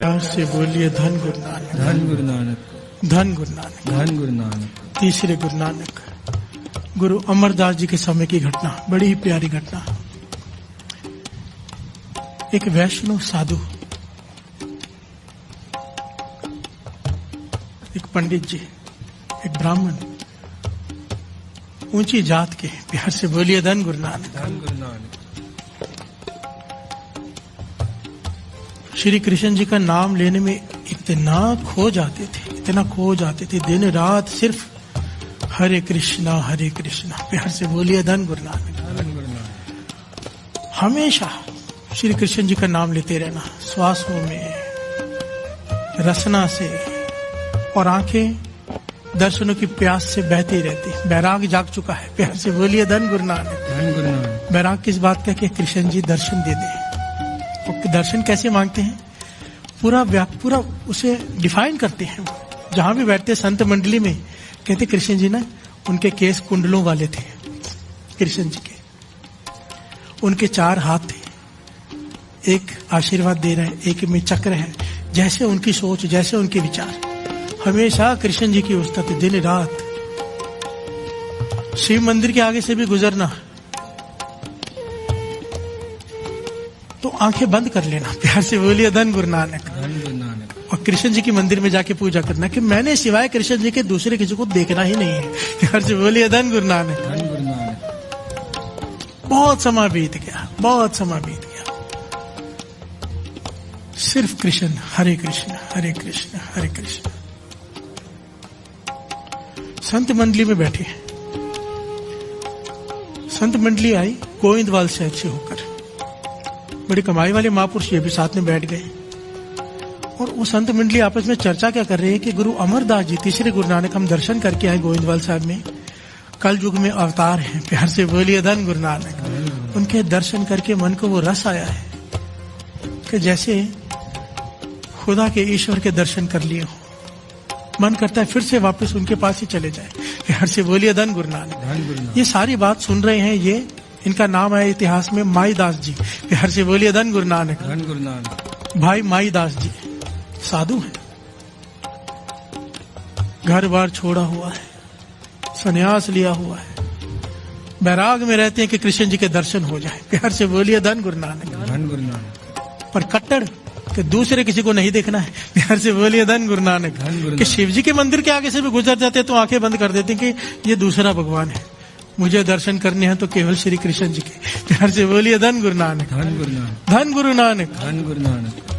प्यार से बोलिए धन गुरु नानक, धन गुरु नानक, धन गुरु नानक, धन गुरु नानक। तीसरे गुरु नानक। गुरु अमरदास जी के समय की घटना, बड़ी ही प्यारी घटना। एक वैष्णव साधु, एक पंडित जी, एक ब्राह्मण, ऊंची जात के, प्यार से बोलिए धन गुरु नानक, धन गुरु नानक। श्री कृष्ण जी का नाम लेने में इतना खो जाते थे, इतना खो जाते थे, दिन रात सिर्फ हरे कृष्णा हरे कृष्णा। प्यार से बोलिए धन गुरु नानक, धन गुरु नानक। हमेशा श्री कृष्ण जी का नाम लेते रहना, श्वासों में, रसना से, और आंखें दर्शनों की प्यास से बहती रहती। बैराग जाग चुका है। प्यार से बोलिए धन गुरु नानक, धन गुरु नानक। बैराग किस बात का कि कृष्ण जी दर्शन दे दें। तो दर्शन कैसे मांगते हैं, पूरा उसे डिफाइन करते हैं। जहां भी बैठते संत मंडली में कहते कृष्ण जी ना, उनके केस कुंडलों वाले थे कृष्ण जी के, उनके 4 हाथ थे, एक आशीर्वाद दे रहे हैं, एक में चक्र है। जैसे उनकी सोच, जैसे उनके विचार, हमेशा कृष्ण जी की उस्ताद थे। दिन रात शिव मंदिर के आगे से भी गुजरना तो आंखें बंद कर लेना। प्यार से बोलिए धन गुरु नानक, धन गुरु नानक। और कृष्ण जी की मंदिर में जाके पूजा करना कि मैंने सिवाय कृष्ण जी के दूसरे किसी को देखना ही नहीं है। प्यार से बोलिए धन गुरु नानक, धन गुरु नानक। बहुत समय बीत गया, बहुत समय बीत गया, सिर्फ कृष्ण, हरे कृष्ण हरे कृष्ण हरे कृष्ण। संत मंडली में बैठे, संत मंडली आई गोविंदवाल साहब से होकर, बड़ी कमाई वाले महापुरुष ये भी साथ में बैठ गए। और वो संत मंडली आपस में चर्चा क्या कर रहे हैं कि गुरु अमरदास जी, तीसरे गुरु नानक, हम दर्शन करके आए गोविंदवाल साहब में, कल युग में अवतार हैं। प्यार से बोलिए धन गुरु नानक। उनके दर्शन करके मन को वो रस आया है कि जैसे खुदा के, ईश्वर के दर्शन कर लिए हो। मन करता है फिर से वापस उनके पास ही चले जाए। प्यार से बोलिए धन गुरु नानक, धन गुरु नानक। ये सारी बात सुन रहे हैं, ये इनका नाम है इतिहास में माईदास जी। प्यार से बोलिए धन गुरु नानक, धन गुरु नानक। भाई माईदास जी साधु हैं, घर बार छोड़ा हुआ है, संन्यास लिया हुआ है, बैराग में रहते हैं कि कृष्ण जी के दर्शन हो जाए। प्यार से बोलिए धन गुरु नानक, धन गुरु नानक। पर कट्टर कि दूसरे किसी को नहीं देखना है। प्यार से बोलिए धन गुरु नानक, कि शिव जी के मंदिर के आगे से भी गुजर जाते तो आंखें बंद कर देते कि ये दूसरा भगवान है, मुझे दर्शन करने हैं तो केवल श्री कृष्ण जी के। प्यार से बोलिए धन गुरु नानक, धन गुरु नानक। धन गुरु नानक। धन गुरु नानक।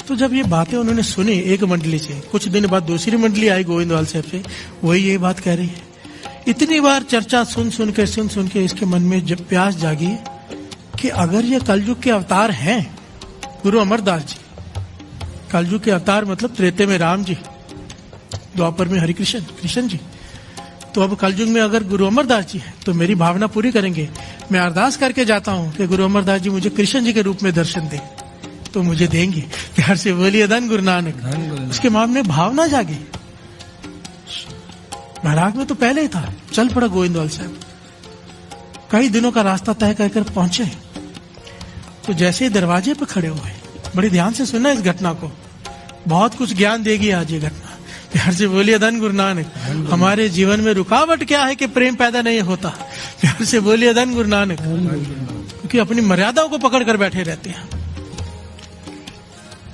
तो जब ये बातें उन्होंने सुनी एक मंडली से, कुछ दिन बाद दूसरी मंडली आई गोविंदवाल साहब से, वही ये बात कह रही है। इतनी बार चर्चा सुन सुन के इसके मन में जब प्यास जागी कि अगर ये कलयुग के अवतार हैं, गुरु अमरदास जी, कलयुग के अवतार मतलब त्रेते में राम जी, द्वापर में हरि कृष्ण जी, तो अब कलयुग में अगर गुरु अमरदास जी हैं तो मेरी भावना पूरी करेंगे। मैं अरदास करके जाता हूं कि गुरु अमरदास जी मुझे कृष्ण जी के रूप में दर्शन दें, तो मुझे देंगे। प्यार से बोलिए धन गुरु नानक। उसके मन में भावना जागी। बैराग में तो पहले ही था, चल पड़ा गोविंदवाल साहब, कई दिनों का रास्ता तय कर पहुंचे। तो जैसे ही दरवाजे पर खड़े हुए, बड़ी ध्यान से सुनना इस घटना को, बहुत कुछ ज्ञान देगी आज ये घटना। प्यार से बोलिए धन गुरु नानक। हमारे जीवन में रुकावट क्या है कि प्रेम पैदा नहीं होता। प्यार से बोलिए धन गुरु नानक, क्योंकि अपनी मर्यादाओं को पकड़ कर बैठे रहते हैं।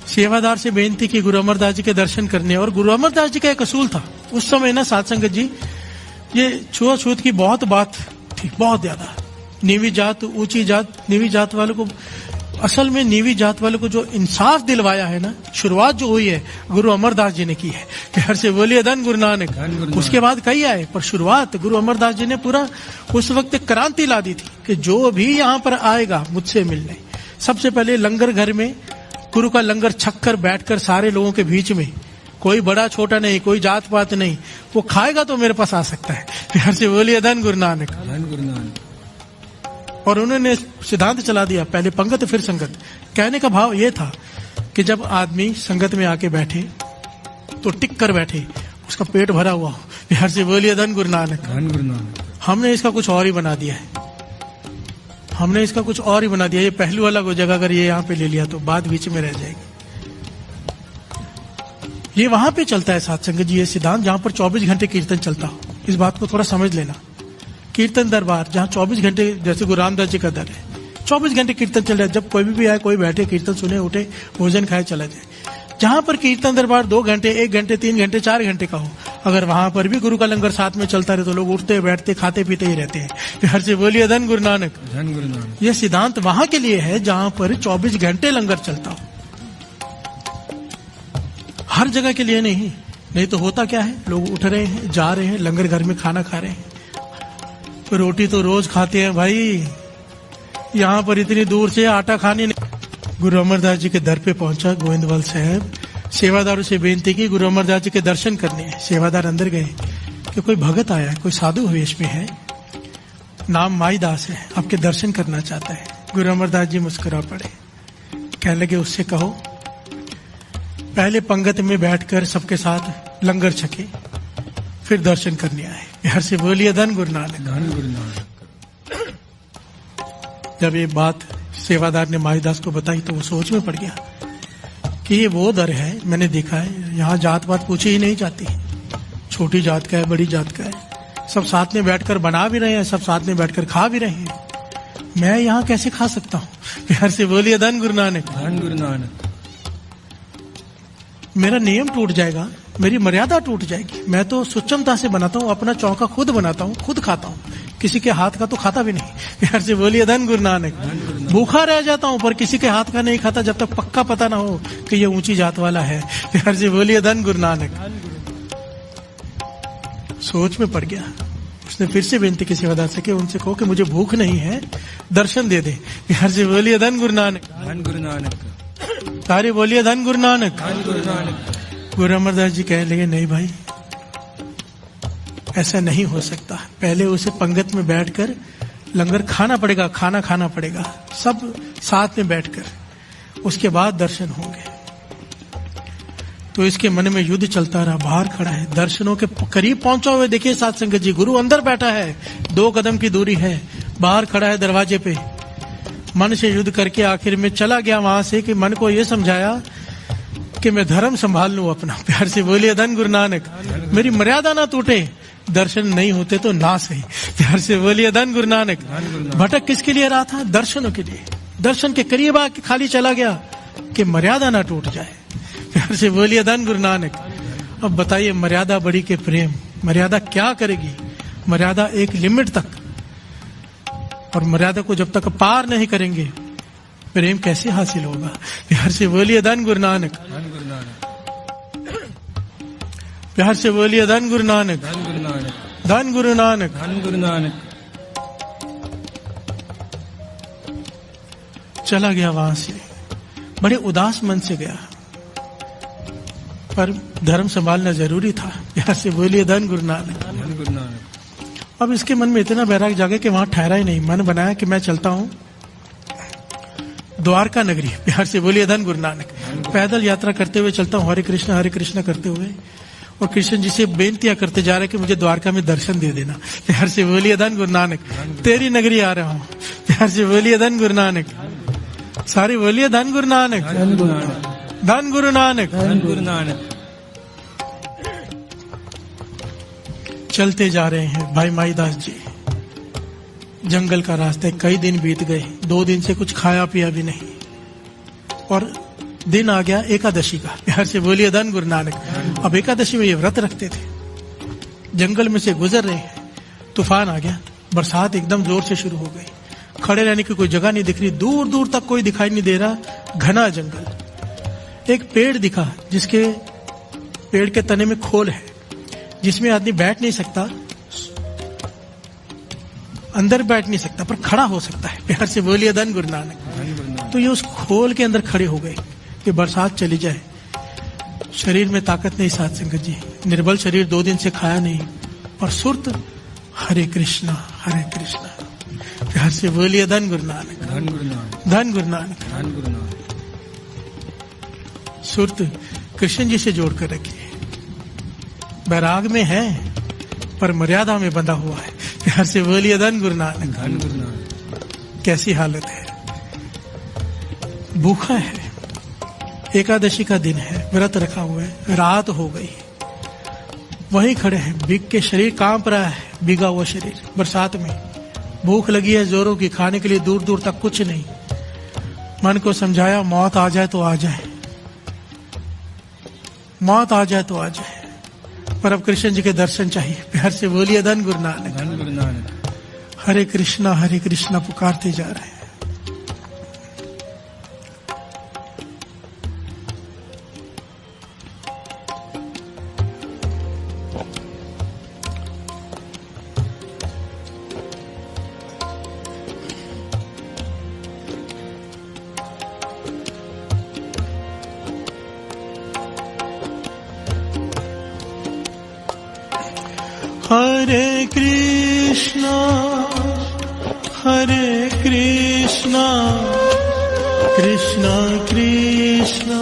सेवादार से बेनती की गुरु अमरदास जी के दर्शन करने, और गुरु अमरदास जी का एक असूल था उस समय ना साध संगत जी, ये छुआछूत की बहुत बात थी, बहुत ज्यादा। नीवी जात, ऊंची जात, नीवी जात वालों को, असल में नीवी जात वालों को जो इंसाफ दिलवाया है ना, शुरुआत जो हुई है गुरु अमरदास जी ने की है। प्यार से बोलिए धन गुरु नानक। उसके बाद कई आए, पर शुरुआत गुरु अमरदास जी ने पूरा उस वक्त क्रांति ला दी थी कि जो भी यहाँ पर आएगा मुझसे मिलने, सबसे पहले लंगर घर में गुरु का लंगर छककर बैठकर सारे लोगों के बीच में, कोई बड़ा छोटा नहीं, कोई जात पात नहीं, वो खाएगा तो मेरे पास आ सकता है। प्यार से बोलिए धन गुरु नानक, धन गुरु नानक। और उन्होंने सिद्धांत चला दिया, पहले पंगत फिर संगत। कहने का भाव ये था कि जब आदमी संगत में आके बैठे तो टिक कर बैठे, उसका पेट भरा हुआ हो। प्यार से बोलिए धन गुरु नानक, धन गुरु नानक। हमने इसका कुछ और ही बना दिया है। हमने इसका कुछ और ही बना दिया, ये पहलू वाला को जगह अगर ये यहाँ पे ले लिया तो बात बीच में रह जाएगी। ये वहां पे चलता है सत्संग जी, ये सिद्धांत जहां पर 24 घंटे कीर्तन चलता हो। इस बात को थोड़ा समझ लेना। कीर्तन दरबार जहां 24 घंटे, जैसे गुरु रामदास जी का दर है, 24 घंटे कीर्तन चल रहा है। जब कोई भी आए, कोई बैठे, कीर्तन सुने, उठे, भोजन खाए, चला जाए। जहां पर कीर्तन दरबार 2 घंटे, 1 घंटे, 3 घंटे, 4 घंटे का हो, अगर वहां पर भी गुरु का लंगर साथ में चलता रहे तो लोग उठते, बैठते, खाते पीते ही रहते हैं। हर से बोलिए धन गुरु नानक, धन गुरु नानक। यह सिद्धांत वहां के लिए है जहां पर 24 घंटे लंगर चलता हो, हर जगह के लिए नहीं। नहीं तो होता क्या है, लोग उठ रहे हैं, जा रहे हैं, लंगर घर में खाना खा रहे हैं, तो रोटी तो रोज खाते हैं भाई, यहां पर इतनी दूर से आटा खाने नहीं। गुरु अमरदास जी के दर पे पहुंचा गोविंदवाल साहब, सेवादारों से बेनती की गुरु अमरदास जी के दर्शन करने हैं। सेवादार अंदर गए कि कोई भगत आया है, कोई साधु वेश में है, नाम माईदास है, आपके दर्शन करना चाहता है। गुरु अमरदास जी मुस्कुरा पड़े, कहने लगे उससे कहो पहले पंगत में बैठकर सबके साथ लंगर छके, फिर दर्शन करने आए। बिहार से बोलिए धन गुरु नानक, धन गुरु नानक। जब ये बात सेवादार ने माईदास को बताई तो वो सोच में पड़ गया कि ये वो दर है, मैंने देखा है यहाँ जात पात पूछी ही नहीं जाती, छोटी जात का है, बड़ी जात का है, सब साथ में बैठकर बना भी रहे हैं, सब साथ में बैठकर खा भी रहे हैं, मैं यहाँ कैसे खा सकता हूँ। बिहार से बोलिए धन गुरु नानक, धन गुरु नानक। मेरा नियम टूट जाएगा, मेरी मर्यादा टूट जाएगी। मैं तो सुचमता से बनाता हूँ, अपना चौका खुद बनाता हूँ, खुद खाता हूँ, किसी के हाथ का तो खाता भी नहीं। बिहार से बोलिए धन गुरु नानक। भूखा रह जाता हूँ पर किसी के हाथ का नहीं खाता जब तक पक्का पता ना हो कि ये ऊंची जात वाला है। बिहार से बोलिए धन गुरु नानक। सोच में पड़ गया, उसने फिर से बेनती की सेवादार से कि उनसे कहो कि मुझे भूख नहीं है, दर्शन दे दे। बिहार से बोलिए धन गुरु नानक, धन गुरु नानक। सारे बोलिए धन गुरु नानक, धन गुरु नानक। गुरु अमरदास जी कहने लगे नहीं भाई, ऐसा नहीं हो सकता, पहले उसे पंगत में बैठकर लंगर खाना पड़ेगा, खाना खाना पड़ेगा सब साथ में बैठकर, उसके बाद दर्शन होंगे। तो इसके मन में युद्ध चलता रहा, बाहर खड़ा है, दर्शनों के करीब पहुंचा हुए देखिए साथ संगत जी, गुरु अंदर बैठा है, 2 कदम की दूरी है, बाहर खड़ा है दरवाजे पे, मन से युद्ध करके आखिर में चला गया वहां से कि मन को यह समझाया कि मैं धर्म संभाल लूं अपना। प्यार से बोलिए धन गुरु नानक, मेरी मर्यादा ना टूटे, दर्शन नहीं होते तो ना सही। प्यार से बोलिए धन गुरु नानक। भटक किसके लिए रहा था? दर्शनों के लिए, दर्शन के करीब आके खाली चला गया कि मर्यादा ना टूट जाए। प्यार से बोलिए धन गुरु नानक। अब बताइए, मर्यादा बड़ी के प्रेम, मर्यादा क्या करेगी? मर्यादा एक लिमिट तक, और मर्यादा को जब तक पार नहीं करेंगे प्रेम कैसे हासिल होगा? प्यार से बोलिए धन गुरु नानक। धन गुरु नानक। प्यार से बोलिए धन गुरु नानक, धन गुरु नानक। धन गुरु नानक। धन गुरु नानक। चला गया वहां से, बड़े उदास मन से गया, पर धर्म संभालना जरूरी था। प्यार से बोलिए धन गुरु नानक। धन गुरु नानक। अब इसके मन में इतना बैराग जागे कि वहां ठहरा ही नहीं, मन बनाया कि मैं चलता हूं द्वारका नगरी। प्यार से बोलिए धन गुरु नानक। पैदल यात्रा करते हुए चलता हूं, हरे कृष्णा करते हुए, और कृष्ण जी से बेनतियां करते जा रहे कि मुझे द्वारका में दर्शन दे देना। प्यार से बोलिए धन गुरु नानक, तेरी नगरी आ रहा हूं। प्यार से बोलिए धन गुरु नानक, सारे बोलिए धन गुरु नानक। धन गुरु नानक। धन गुरु नानक। धन गुरु नानक। चलते जा रहे हैं भाई माईदास जी, जंगल का रास्ता, कई दिन बीत गए, 2 दिन से कुछ खाया पिया भी नहीं, और दिन आ गया एकादशी का। प्यार से बोलिए धन गुरु नानक। अब एकादशी में ये व्रत रखते थे, जंगल में से गुजर रहे हैं, तूफान आ गया, बरसात एकदम जोर से शुरू हो गई, खड़े रहने की कोई जगह नहीं दिख रही, दूर दूर तक कोई दिखाई नहीं दे रहा, घना जंगल। एक पेड़ दिखा, जिसके पेड़ के तने में खोल है, जिसमें आदमी बैठ नहीं सकता, अंदर बैठ नहीं सकता, पर खड़ा हो सकता है। प्यार से बोलिए धन गुरु नानक। तो ये उस खोल के अंदर खड़े हो गए कि बरसात चली जाए, शरीर में ताकत नहीं साथ संगत जी, निर्बल शरीर, 2 दिन से खाया नहीं, और सुरत हरे कृष्णा हरे कृष्णा। प्यार से बोलिए धन गुरु नानक। धन गुरु नानक। धन गुरु नानक। धन गुरु नानक। सुरत कृष्ण जी से जोड़कर रखिए, बैराग में है पर मर्यादा में बंधा हुआ है। प्यार से बोलिए धन गुरु नानक। धन गुरु नानक। कैसी हालत है, भूखा है, एकादशी का दिन है, व्रत रखा हुआ है, रात हो गई, वहीं खड़े हैं, भीग के शरीर कांप रहा है, भीगा हुआ शरीर, बरसात में, भूख लगी है जोरों की, खाने के लिए दूर दूर तक कुछ नहीं। मन को समझाया मौत आ जाए तो आ जाए, मौत आ जाए तो आ जाए, पर अब कृष्ण जी के दर्शन चाहिए। प्यार से बोलिए धन गुरु नानक, धन गुरु नानक। हरे कृष्णा पुकारते जा रहे हैं। हरे कृष्णा कृष्णा कृष्णा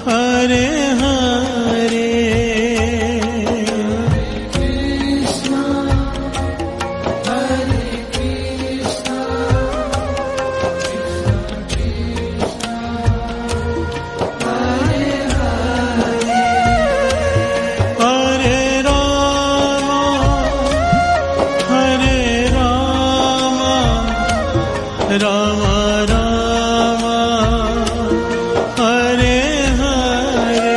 हरे हरे, राम राम हरे हरे,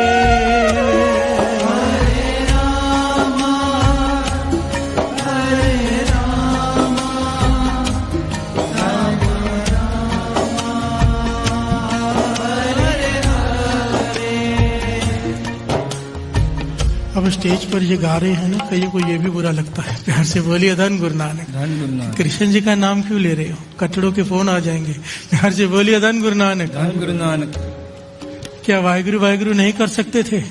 हरे राम राम हरे हरे। अब स्टेज पर ये गा रहे हैं ना, कईयों को ये भी बुरा लगता है। प्यार से बोलिए धन गुरु नानक। धन गुरु नानक। कृष्ण जी का नाम क्यों ले रहे हो, कटड़ों के फोन आ जाएंगे। प्यार से बोलिए धन गुरु नानक। धन गुरु नानक। क्या वाहिगुरु वाहिगुरु नहीं कर सकते थे?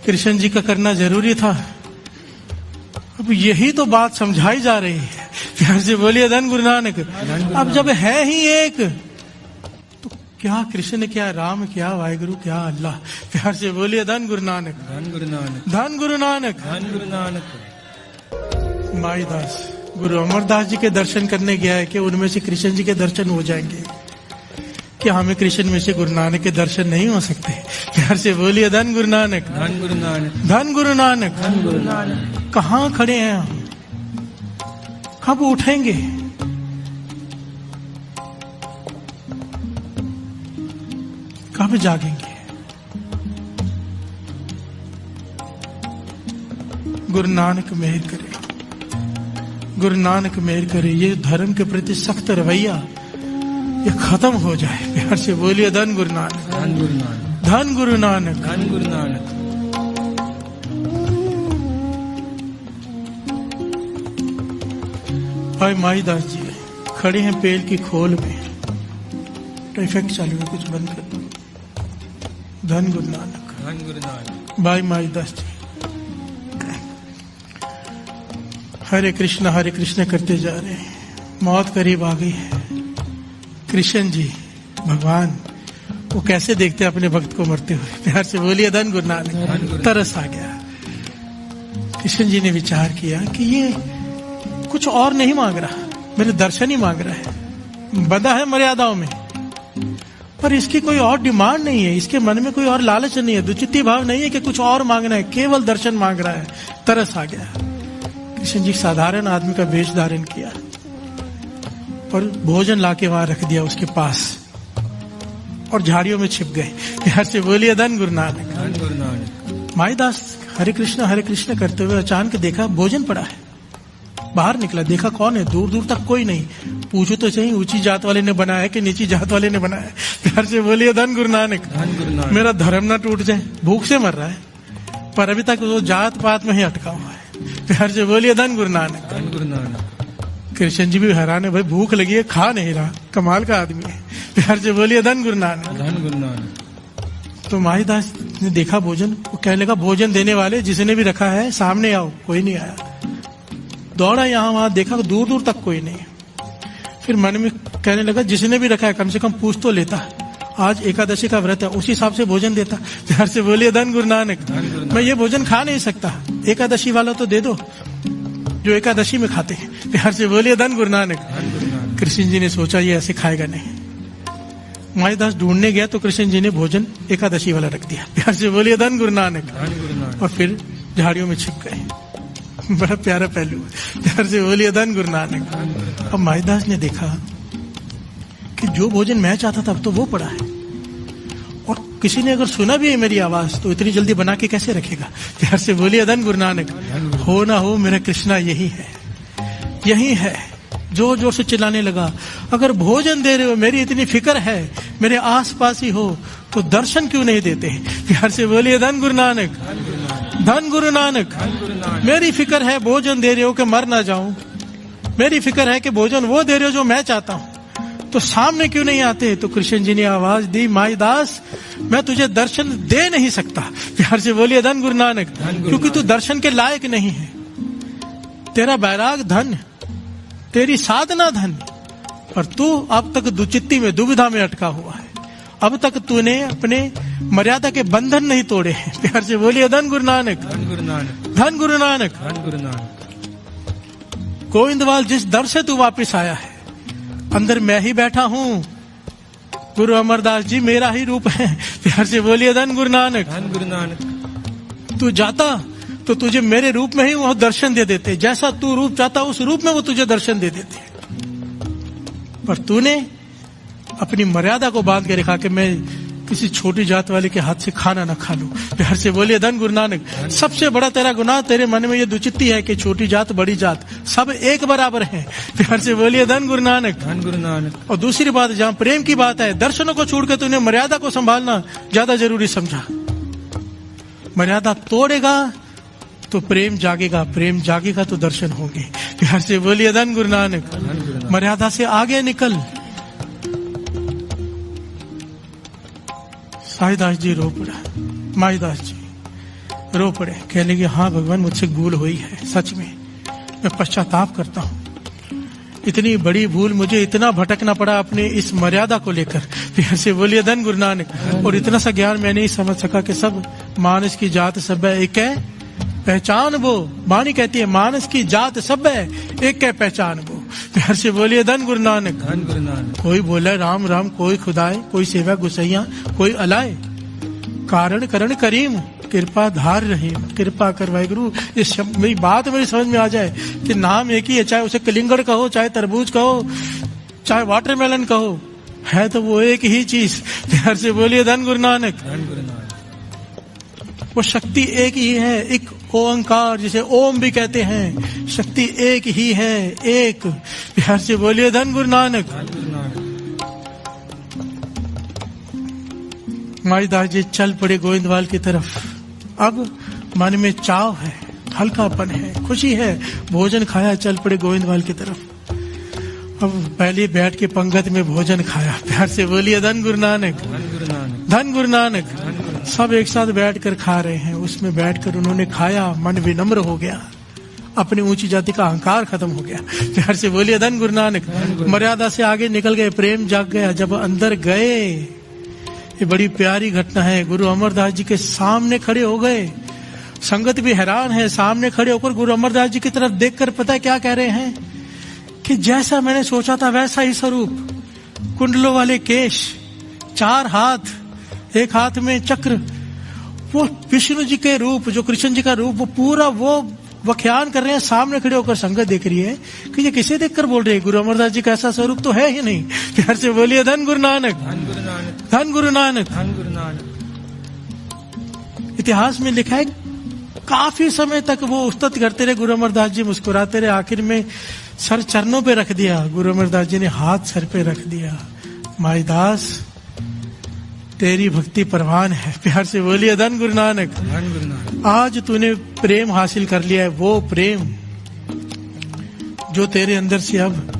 कृष्ण जी का करना जरूरी था। अब यही तो बात समझाई जा रही है। प्यार से बोलिए धन गुरु नानक। अब जब है ही एक, तो क्या कृष्ण, क्या राम, क्या वाहिगुरु, क्या अल्लाह। प्यार से बोलिए धन गुरु नानक। धन गुरु नानक। धन गुरु नानक। धन गुरु नानक। माईदास गुरु अमरदास जी के दर्शन करने गया है कि उनमें से कृष्ण जी के दर्शन हो जाएंगे? क्या हमें कृष्ण में से गुरु नानक के दर्शन नहीं हो सकते? प्यार से बोलिए धन गुरु नानक। धन गुरु नानक। धन गुरु नानक। धन गुरु नानक। कहाँ खड़े हैं हम, कब उठेंगे? कब जागेंगे? गुरु नानक मेहर करे, गुरु नानक मेहर करे। ये धर्म के प्रति सख्त रवैया ये खत्म हो जाए। प्यार से बोलिए धन गुरु नानक। धन गुरु नानक। धन गुरु नानक। धन गुरु नानक। भाई माईदास जी खड़े हैं पेड़ की खोल में, इफेक्ट चालू है, कुछ बंद कर दो। धन गुरु नानक। धन गुरु नानक। भाई माईदास जी हरे कृष्ण करते जा रहे हैं, मौत करीब आ गई है। कृष्ण जी भगवान वो कैसे देखते हैं अपने भक्त को मरते हुए? प्यार से बोलिए धन गुरु नानक। तरस आ गया। कृष्ण जी ने विचार किया कि ये कुछ और नहीं मांग रहा, मेरे दर्शन ही मांग रहा है, बंधा है मर्यादाओं में, पर इसकी कोई और डिमांड नहीं है, इसके मन में कोई और लालच नहीं है, दुचित्ती भाव नहीं है कि कुछ और मांगना है, केवल दर्शन मांग रहा है। तरस आ गया। कृष्ण जी साधारण आदमी का वेश धारण किया और भोजन लाके वहां रख दिया उसके पास और झाड़ियों में छिप गए। प्यार से बोलिए धन गुरु नानक। धन गुरु नानक। माईदास हरे कृष्ण करते हुए अचानक देखा भोजन पड़ा है। बाहर निकला, देखा कौन है, दूर दूर तक कोई नहीं। पूछो तो सही, ऊंची जात वाले ने बनाया है कि नीची जात वाले ने बनाया है? प्यार से बोलिए धन गुरु नानक। धन गुरु नानक। मेरा धर्म ना टूट जाए, भूख से मर रहा है पर अभी तक वो जात पात में ही अटका हुआ है। प्यार से बोलिए धन गुरु नानक। धन गुरु नानक। कृष्ण जी भी हैरान है, भाई भूख लगी है, खा नहीं रहा, कमाल का आदमी है। प्यार से बोलिए धन गुरु नानक। धन गुरु नानक। तो माहीदास ने देखा भोजन, वो कहने लगा भोजन देने वाले जिसने भी रखा है सामने आओ। कोई नहीं आया। दौड़ा यहाँ वहां, देखा दूर दूर तक कोई नहीं। फिर मन में कहने लगा जिसने भी रखा है कम से कम पूछ तो लेता, आज एकादशी का व्रत है, उसी हिसाब से भोजन देता। प्यार से बोलिए धन गुरु नानक। मैं ये भोजन खा नहीं सकता, एकादशी वाला तो दे दो। जो एकादशी में खाते हैं। प्यार से बोलिए धन गुरु नानक। धन गुरु नानक। कृष्ण जी ने सोचा ये ऐसे खाएगा नहीं। माईदास ढूंढने गया तो कृष्ण जी ने भोजन एकादशी वाला रख दिया। प्यार से बोलिए धन गुरु नानक। धन गुरु नानक। और फिर झाड़ियों में छिप गए। बड़ा प्यारा पहलू। प्यार से बोलिए धन गुरु नानक। अब माईदास ने देखा कि जो भोजन मैं चाहता था अब तो वो पड़ा है, और किसी ने अगर सुना भी है मेरी आवाज तो इतनी जल्दी बना के कैसे रखेगा। प्यार से बोलिए धन गुरु नानक। हो ना हो मेरा कृष्णा यही है, यही है। जोर जोर से चिल्लाने लगा, अगर भोजन दे रहे हो, मेरी इतनी फिक्र है, मेरे आस पास ही हो, तो दर्शन क्यों नहीं देते। प्यार से बोलिए धन गुरु नानक। धन गुरु नानक। मेरी फिक्र है भोजन दे रहे हो कि मर ना जाऊं, मेरी फिक्र है कि भोजन वो दे रहे हो जो मैं चाहता हूं, तो सामने क्यों नहीं आते। तो कृष्ण जी ने आवाज दी, माईदास मैं तुझे दर्शन दे नहीं सकता। प्यार से बोलिए धन गुरु नानक। क्योंकि तू दर्शन के लायक नहीं है। तेरा बैराग धन, तेरी साधना धन, पर तू अब तक दुचित्ती में, दुविधा में अटका हुआ है। अब तक तूने अपने मर्यादा के बंधन नहीं तोड़े हैं। प्यार से बोलिए धन गुरु नानक। धन गुरु नानक। धन गुरु नानक। धन गुरु नानक। गोविंदवाल जिस दर से तू वापिस आया है, अंदर मैं ही बैठा हूं। गुरु अमरदास जी मेरा ही रूप है। प्यार से बोलिए धन गुरु नानक। धन गुरु नानक। तू जाता तो तुझे मेरे रूप में ही वो दर्शन दे देते, जैसा तू रूप चाहता उस रूप में वो तुझे दर्शन दे देते, पर तूने अपनी मर्यादा को बांध के रखा कि मैं किसी छोटी जात वाले के हाथ से खाना ना खा लूं। प्यार से बोलिए धन गुरु नानक। सबसे बड़ा तेरा गुनाह, तेरे मन में ये दुचित्ती है कि छोटी जात बड़ी जात सब एक बराबर हैं। प्यार से बोलिए धन गुरु नानक। धन गुरु नानक। और दूसरी बात, जहां प्रेम की बात है, दर्शनों को छोड़कर तूने मर्यादा को संभालना ज्यादा जरूरी समझा। मर्यादा तोड़ेगा तो प्रेम जागेगा, प्रेम जागेगा तो दर्शन होंगे। प्यार से बोलिए धन गुरु नानक। मर्यादा से आगे निकल। साईदास जी रो पड़ा, माईदास जी रो पड़े, कह लगे हाँ भगवान मुझसे भूल हुई है, सच में मैं पश्चाताप करता हूँ। इतनी बड़ी भूल, मुझे इतना भटकना पड़ा अपने इस मर्यादा को लेकर। फिर से बोलिए धन गुरु नानक। और इतना सा ज्ञान मैं नहीं समझ सका कि सब मानस की जात सब है, एक है पहचान वो। वाणी कहती है मानस की जात सब है, एक है पहचान वो। प्यार से बोलिए धन गुरु नानक। धन गुरु नानक। कोई बोले राम राम, कोई खुदाए, कोई सेवा गुसैया, कोई अलाए। कारण करण करीम, कृपा धार रहीम। कृपा कर वाहिगुरु। ये मेरी बात मेरी समझ में आ जाए कि नाम एक ही है, चाहे उसे कलिंगड़ कहो, चाहे तरबूज कहो, चाहे वाटरमेलन कहो, है तो वो एक ही चीज। प्यार से बोलिए धन गुरु नानक। धन गुरु नानक। वो शक्ति एक ही है, एक ओंकार, जिसे ओम भी कहते हैं, शक्ति एक ही है, एक। प्यार से बोलिए धन गुरु नानक। धन गुरु नानक। माईदास जी चल पड़े गोविंदवाल की तरफ। अब मन में चाव है, हल्कापन है, खुशी है, भोजन खाया, चल पड़े गोविंदवाल की तरफ। अब पहले बैठ के पंगत में भोजन खाया। प्यार से बोलिए धन गुरु नानक। धन गुरु नानक। धन गुरु नानक। सब एक साथ बैठकर खा रहे हैं, उसमें बैठकर उन्होंने खाया, मन विनम्र हो गया, अपनी ऊंची जाति का अहंकार खत्म हो गया। प्यार से बोलिए धन गुरु नानक। मर्यादा से आगे निकल गए, प्रेम जाग गया। जब अंदर गए, ये बड़ी प्यारी घटना है, गुरु अमरदास जी के सामने खड़े हो गए। संगत भी हैरान है, सामने खड़े होकर गुरु अमरदास जी की तरफ देखकर पता है क्या कह रहे हैं कि जैसा मैंने सोचा था वैसा ही स्वरूप, कुंडलों वाले केश, 4 हाथ, एक हाथ में चक्र, वो विष्णु जी के रूप, जो कृष्ण जी का रूप, वो पूरा वो व्याख्यान कर रहे हैं। सामने खड़े होकर संगत देख रही है कि ये किसे देखकर बोल रहे हैं, गुरु अमरदास जी का ऐसा स्वरूप तो है ही नहीं। प्यार से बोलिए धन गुरु नानक। धन गुरु नानक। धन गुरु नानक। धन गुरु नानक। इतिहास में लिखा है काफी समय तक वो उस्तत करते रहे, गुरु अमरदास जी मुस्कुराते रहे, आखिर में सर चरणों पे रख दिया। गुरु अमरदास जी ने हाथ सर पे रख दिया। माईदास तेरी भक्ति परवान है। प्यार से बोलिए धन गुरु नानक। धन गुरु नानक। आज तूने प्रेम हासिल कर लिया है, वो प्रेम जो तेरे अंदर से, अब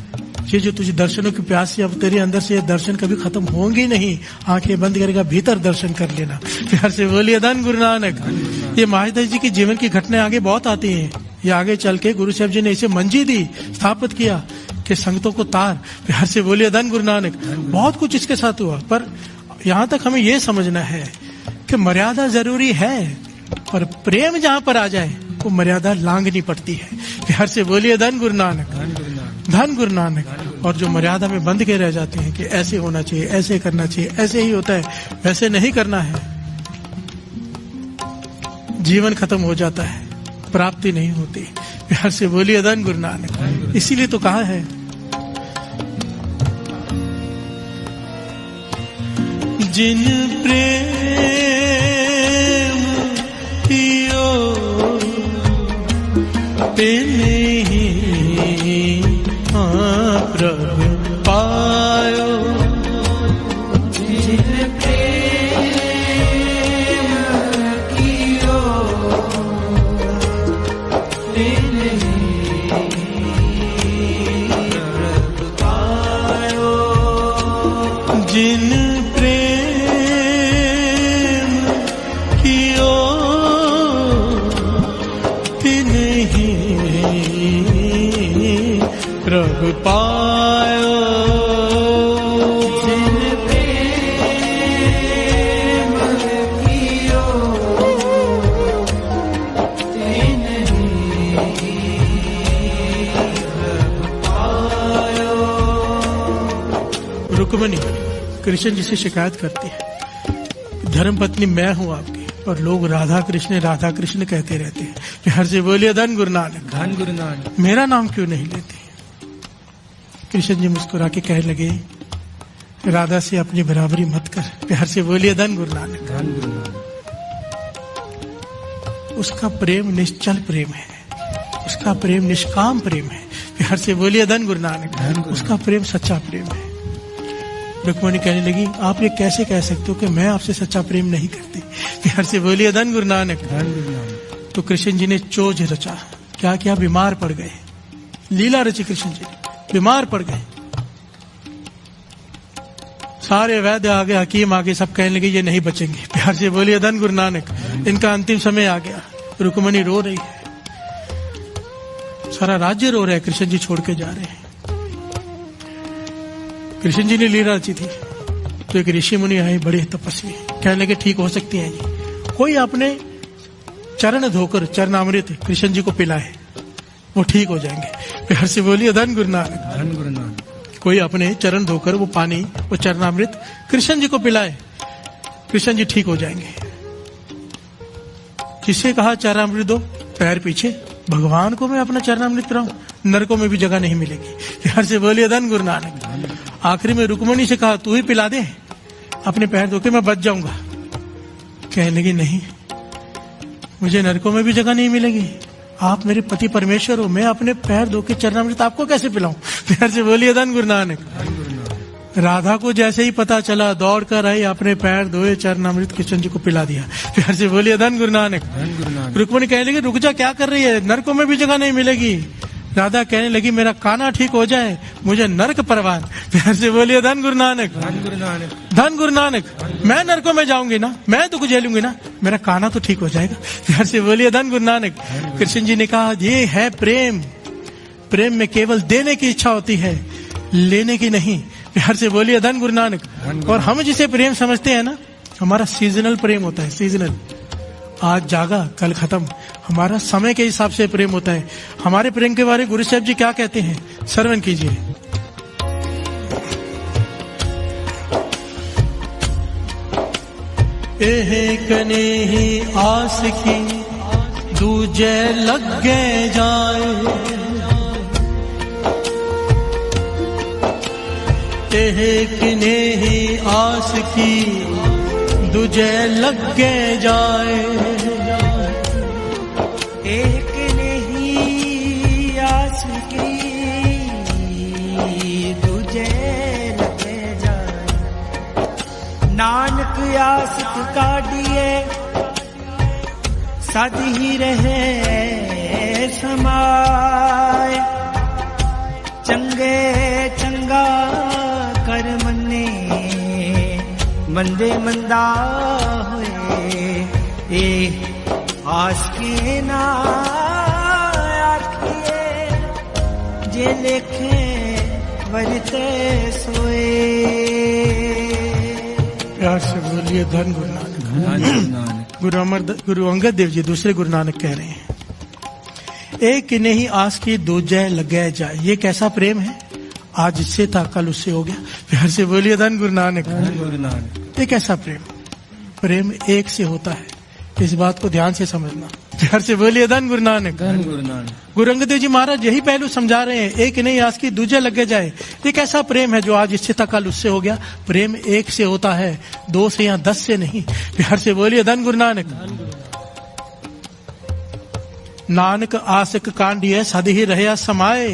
ये जो तुझे दर्शनों की प्यास है, अब तेरे अंदर से ये दर्शन कभी खत्म होंगे नहीं। आंखें बंद करेगा, भीतर दर्शन कर लेना। प्यार से बोलिए धन गुरु नानक। ये महादास जी की जीवन की घटनाएं आगे बहुत आती हैं। ये आगे चल के गुरु साहब जी ने इसे मंजी दी, स्थापित किया कि संगतों को तार। प्यार से बोलिए धन गुरु नानक। बहुत कुछ इसके साथ हुआ, पर यहाँ तक हमें यह समझना है कि मर्यादा जरूरी है, पर प्रेम जहां पर आ जाए वो मर्यादा लांघनी पड़ती है। प्यार से बोलिए धन गुरु नानक, धन गुरु नानक, धन गुरु नानक। और जो मर्यादा में बंध के रह जाते हैं कि ऐसे होना चाहिए, ऐसे करना चाहिए, ऐसे ही होता है, वैसे नहीं करना है, जीवन खत्म हो जाता है, प्राप्ति नहीं होती। प्यार से बोलिए धन गुरु नानक। इसीलिए तो कहा है जिन प्रेम कियो तेने ही प्रभु पायो। जिन प्रेम कियो तेने प्रभु पायो। जिन प्रेम कियो तिने ही प्रभु पायो। जिन प्रेम कियो तेने प्रभु पायो। रुक्मिणी कृष्ण जी से शिकायत करती है, धर्म पत्नी मैं हूं आपकी, और लोग राधा कृष्ण कहते रहते हैं। प्यार से बोलिए धन गुरु नानक, धन गुरु नानक, मेरा नाम क्यों नहीं लेते? कृष्ण जी मुस्कुरा के कहने लगे, राधा से अपनी बराबरी मत कर। प्यार से बोलिए धन गुरु नानक। धन गुरु नानक। उसका प्रेम निश्चल प्रेम है, उसका प्रेम निष्काम प्रेम है। प्यार से बोलिए धन गुरु नानक। उसका प्रेम सच्चा प्रेम है। रुक्मिणी कहने लगी, आप ये कैसे कह सकते हो कि मैं आपसे सच्चा प्रेम नहीं करती? प्यार से बोलिए धन गुरु नानक। धन गुरु नानक। तो कृष्ण जी ने चोज रचा, क्या किया? बीमार पड़ गए। लीला रची कृष्ण जी ने, बीमार पड़ गए। सारे वैद्य आगे, हकीम आगे, सब कहने लगे ये नहीं बचेंगे। प्यार से बोलिए धन गुरु नानक। इनका अंतिम समय आ गया। रुक्मिणी रो रही है, सारा राज्य रो रहा है, कृष्ण जी छोड़ के जा रहे हैं। कृष्ण जी ने लीला रची थी तो एक ऋषि मुनि आए, बड़े तपस्वी, कहने लगे ठीक हो सकती है जी, कोई अपने चरण धोकर चरणामृत कृष्ण जी को पिलाए, वो ठीक हो जाएंगे। प्यार से बोलिए धन गुरु नानक। धन गुरु नानक। कोई अपने चरण धोकर वो पानी, वो चरणामृत कृष्ण जी को पिलाए, कृष्ण जी ठीक हो जाएंगे। किसे कहा चरणामृत दो? पैर पीछे। भगवान को मैं अपना चरणामृत पिलाऊं? नरकों में भी जगह नहीं मिलेगी। प्यार से बोलिए धन गुरु नानक। आखिरी में रुक्मिणी से कहा तू ही पिला दे, अपने पैर धो के मैं बच जाऊंगा। कहने लगी नहीं, मुझे नरकों में भी जगह नहीं मिलेगी, आप मेरे पति परमेश्वर हो, मैं अपने पैर धो के चरणामृत आपको कैसे पिलाऊं? प्यार से बोलिए धन गुरु नानक। राधा को जैसे ही पता चला, दौड़ कर आई, अपने पैर धोए, चरणामृत कृष्ण जी को पिला दिया। प्यार से बोलिए धन गुरु नानक। रुक्मिणी कहने लगी रुक जा, क्या कर रही है, नरकों में भी जगह नहीं मिलेगी। राधा कहने लगी मेरा काना ठीक हो जाए, मुझे नरक परवान। प्यार से बोलिए धन गुरु नानक। धन गुरु नानक। धन गुरु नानक। मैं नरकों में जाऊंगी ना, मैं दुख झेलूंगी ना, मेरा काना तो ठीक हो जाएगा। प्यार से बोलिए धन गुरु नानक। कृष्ण जी ने कहा ये है प्रेम, प्रेम में केवल देने की इच्छा होती है, लेने की नहीं। प्यार से बोलिए धन गुरु नानक। और हम जिसे प्रेम समझते हैं ना, हमारा सीजनल प्रेम होता है, सीजनल। आज जागा कल खत्म, हमारा समय के हिसाब से प्रेम होता है। हमारे प्रेम के बारे में गुरु साहब जी क्या कहते हैं, श्रवण कीजिए। एक ने ही आस की दूजे लगे जाए, एक ने ही आस की दूजे लगे जाए, एक नहीं आस की दूजे लगे जाए। नानक आस काढ़िए सद ही रहे समाए। चंगे चंगा कर मने मंदे मंदा होए। ए आस के ना आखिए जे लेखे वरते सोए। प्यार से बोलिए धन गुरु नानक। गुरु अंगद देव जी दूसरे गुरु नानक कह रहे हैं, एक नहीं आस की दूजे लगे जाए। ये कैसा प्रेम है, आज इससे था कल उससे हो गया। प्यार से बोलिए धन गुरु नानक। ये कैसा प्रेम, प्रेम एक से होता है, इस बात को ध्यान से समझना। प्यार से बोलिए धन गुरु नानक। गुरु अंगद देव जी महाराज यही पहलू समझा रहे हैं, एक नहीं आस की दूजे लगे जाए। ये कैसा प्रेम है जो आज इससे था कल उससे हो गया। प्रेम एक से होता है, 2 से या 10 से नहीं। प्यार से बोलिए धन गुरु नानक। नानक आसक कांडिय सद ही रहे समाए।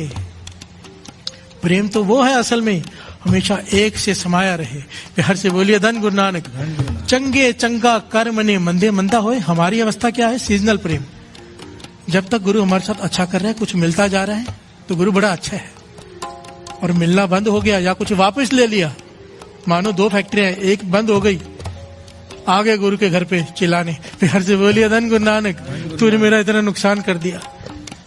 प्रेम तो वो है असल में हमेशा एक से समाया रहे। प्यार से बोलिए धन गुरु नानक। चंगे चंगा कर्म ने मंदे मंदा होए। हमारी अवस्था क्या है, सीजनल प्रेम। जब तक गुरु हमारे साथ अच्छा कर रहा है, कुछ मिलता जा रहा है तो गुरु बड़ा अच्छा है, और मिलना बंद हो गया या कुछ वापस ले लिया, मानो 2 फैक्ट्रियां, एक बंद हो गई, आ गए गुरु के घर पे चिल्लाने। प्यार से बोलिए धन गुरु नानक। तूने मेरा इतना नुकसान कर दिया।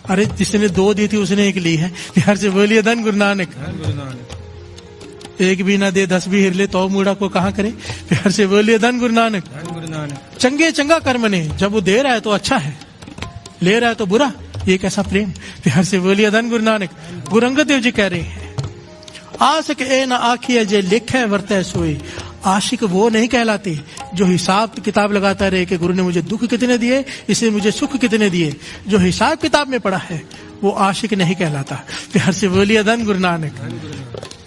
अरे जिसने 2 दी थी उसने 1 ली है। प्यार से बोलिए धन गुरु नानक। 1 भी ना दे 10 भी हिर ले तो मूड़ा को कहाँ करे। प्यार से बोलिए धन गुरु नानक। चंगे चंगा कर्म ने, जब वो दे रहा है तो अच्छा है, ले रहा है तो बुरा। ये कैसा प्रेम। प्यार से बोलिए धन गुरु नानक। गुरु अंगद देव जी कह रहे हैं, आशिक ए न आखिए जे लिखे वर्ते सोए। आशिक वो नहीं कहलाते जो हिसाब किताब लगाता रहे कि गुरु ने मुझे दुख कितने दिए, इसने मुझे सुख कितने दिए। जो हिसाब किताब में पड़ा है वो आशिक नहीं कहलाता। प्यार से बोलिए धन गुरु नानक।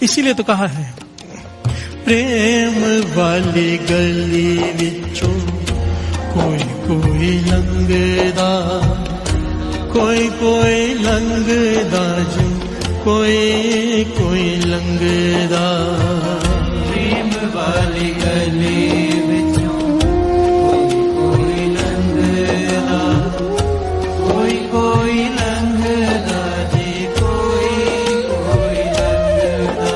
इसीलिए तो कहा है, प्रेम वाली गली विचों कोई कोई लंगदा, कोई कोई लंगदा जी, कोई कोई लंगदा। प्रेम वाली गली विचों कोई कोई लंगदा, कोई कोई लंगदा जी, कोई कोई लंगदा।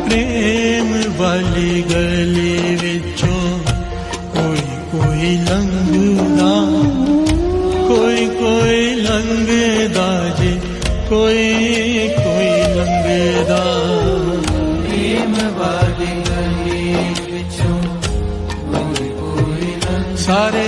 प्रेम वाली गली विचों कोई कोई लंगदा, कोई कोई लंगदा जी, कोई कोई लंगदा। प्रेम वाली गली विचों कोई कोई लंगदा। सारे